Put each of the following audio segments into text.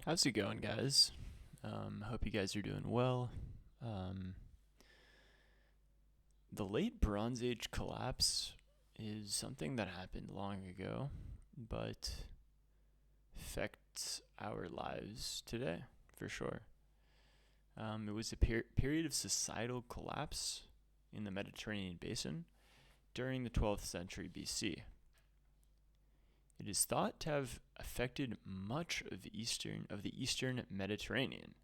How's it going, guys? Hope you guys are doing well. Um, the late Bronze Age collapse is something that happened long ago, but affects our lives today, for sure. It was a period of societal collapse in the Mediterranean basin during the 12th century BC. It is thought to have affected much of the eastern Mediterranean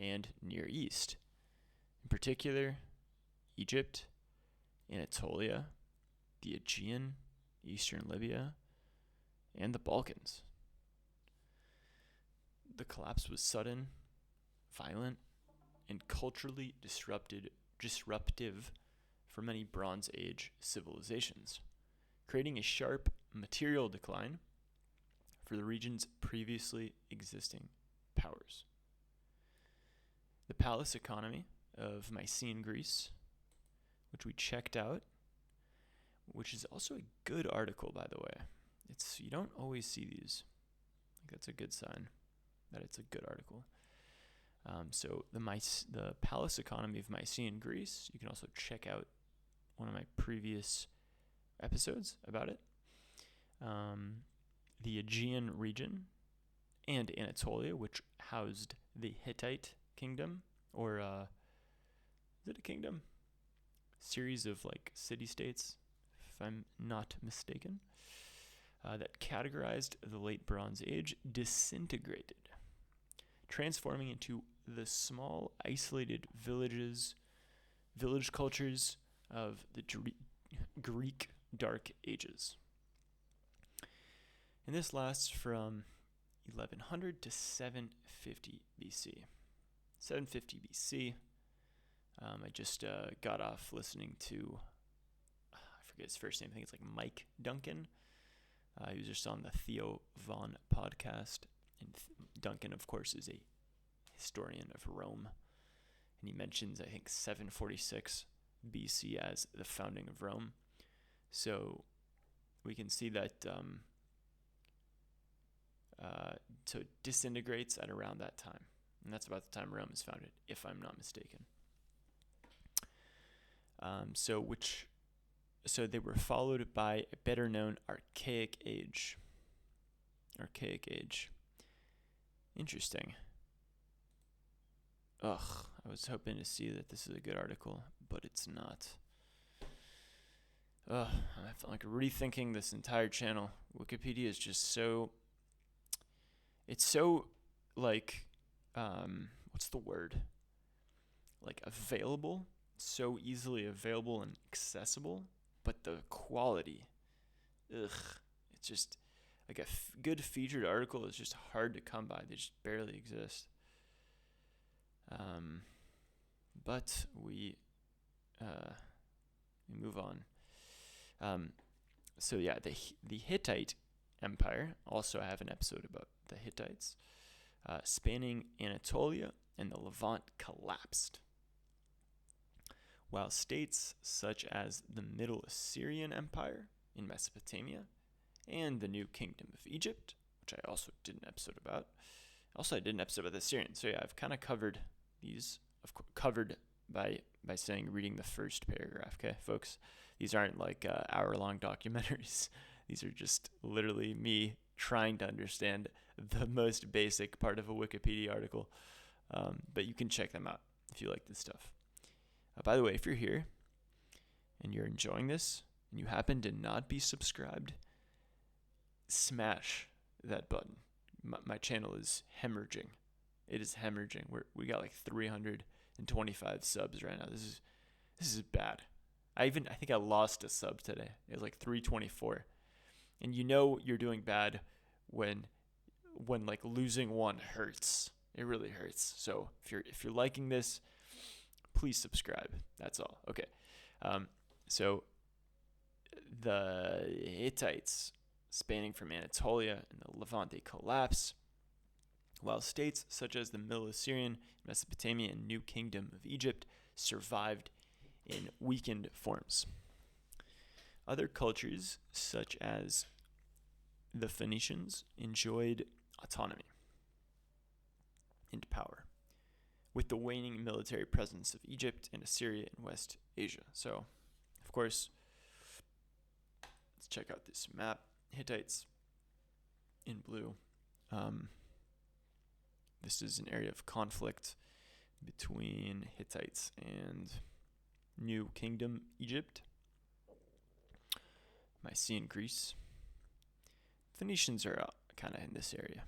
and Near East, in particular Egypt, Anatolia, the Aegean, eastern Libya, and the Balkans. The collapse was sudden, violent, and culturally disruptive for many Bronze Age civilizations, creating a sharp material decline for the region's previously existing powers. The palace economy of Mycenaean Greece, which we checked out, which is also a good article, by the way. You don't always see these. I think that's a good sign that it's a good article. So the palace economy of Mycenaean Greece, you can also check out one of my previous episodes about it. The Aegean region and Anatolia, which housed the Hittite kingdom, or is it a kingdom? Series of city-states, if I'm not mistaken, that categorized the late Bronze Age, disintegrated, transforming into the small, isolated village cultures of the Greek Dark Ages. And this lasts from 1100 to 750 BC. 750 BC. I just got off listening to, I forget his first name, I think it's Mike Duncan. He was just on the Theo Von podcast. And Duncan, of course, is a historian of Rome. And he mentions, I think, 746 BC as the founding of Rome. So we can see that so it disintegrates at around that time. And that's about the time Rome is founded, if I'm not mistaken. So they were followed by a better known Archaic Age. Interesting. I was hoping to see that this is a good article, but it's not. I'm rethinking this entire channel. Wikipedia is just so... It's so, what's the word? Available. So easily available and accessible, but the quality, it's just a good featured article is just hard to come by. They just barely exist. But we move on. So yeah, the Hittite Empire, also I have an episode about the Hittites, spanning Anatolia and the Levant, collapsed, while states such as the Middle Assyrian Empire in Mesopotamia and the New Kingdom of Egypt, which I also did an episode about. Also, I did an episode about the Assyrians. So yeah, I've kind of covered these. Covered by saying reading the first paragraph. Okay, folks, these aren't hour-long documentaries. These are just literally me trying to understand the most basic part of a Wikipedia article. But you can check them out if you like this stuff. By the way, if you're here and you're enjoying this and you happen to not be subscribed, smash that button. My channel is hemorrhaging. It is hemorrhaging. We got 325 subs right now. This is bad. I think I lost a sub today. It was 324. And you're doing bad when losing one hurts. It really hurts. So if you're liking this, please subscribe. That's all. Okay. So the Hittites, spanning from Anatolia and the Levant, they collapse, while states such as the Middle Assyrian, Mesopotamia, and New Kingdom of Egypt survived in weakened forms. Other cultures, such as the Phoenicians, enjoyed autonomy. into power, with the waning military presence of Egypt and Assyria in West Asia. So, of course, let's check out this map. Hittites in blue. This is an area of conflict between Hittites and New Kingdom Egypt, Mycenaean Greece. Phoenicians are kind of in this area.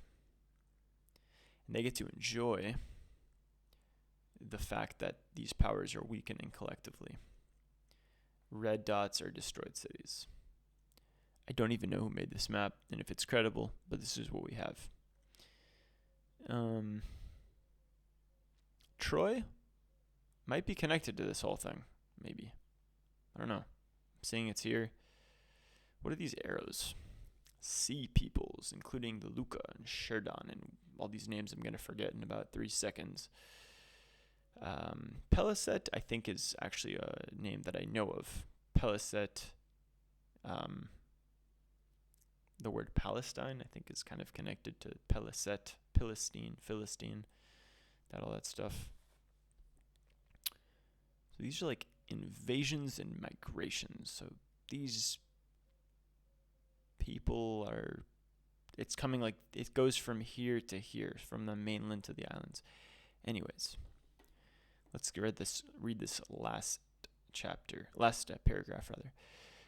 And they get to enjoy the fact that these powers are weakening collectively. Red dots are destroyed cities. I don't even know who made this map and if it's credible, but this is what we have. Troy might be connected to this whole thing, maybe. I don't know. I'm seeing it's here. What are these arrows? Sea peoples, including the Luca and Sherdon, and all these names I'm going to forget in about 3 seconds. Peliset, I think, is actually a name that I know of. Peliset, the word Palestine, I think, is kind of connected to Peliset, Philistine, all that stuff. So these are like invasions and migrations. So these people are, it's coming like, it goes from here to here, from the mainland to the islands. Anyways, let's read this last paragraph.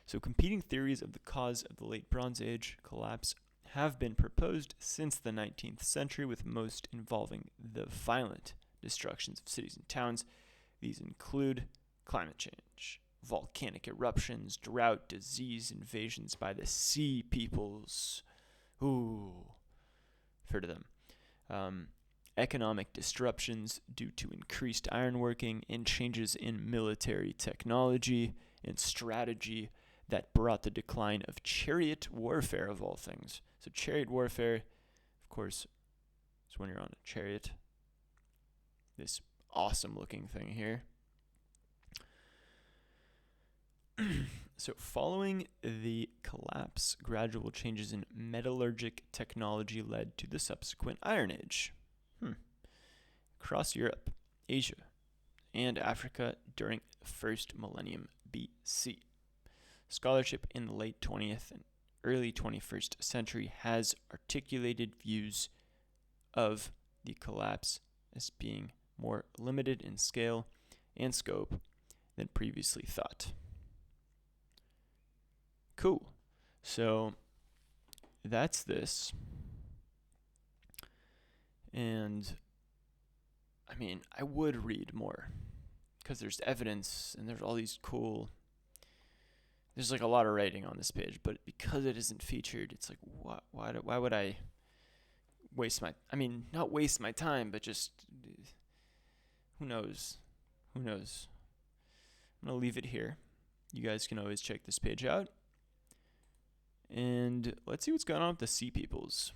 So competing theories of the cause of the late Bronze Age collapse have been proposed since the 19th century, with most involving the violent destructions of cities and towns. These include climate change, volcanic eruptions, drought, disease, invasions by the sea peoples. Ooh, I've heard of them. Economic disruptions due to increased ironworking and changes in military technology and strategy that brought the decline of chariot warfare, of all things. So chariot warfare, of course, is when you're on a chariot. This awesome looking thing here. So following the collapse, gradual changes in metallurgic technology led to the subsequent Iron Age. Across Europe, Asia, and Africa during the first millennium BC. Scholarship in the late 20th and early 21st century has articulated views of the collapse as being more limited in scale and scope than previously thought. Cool. So that's this. And I mean, I would read more because there's evidence and there's all these cool, there's like a lot of writing on this page, but because it isn't featured, it's like, why would I not waste my time, but just, who knows? I'm going to leave it here. You guys can always check this page out. And let's see what's going on with the sea peoples.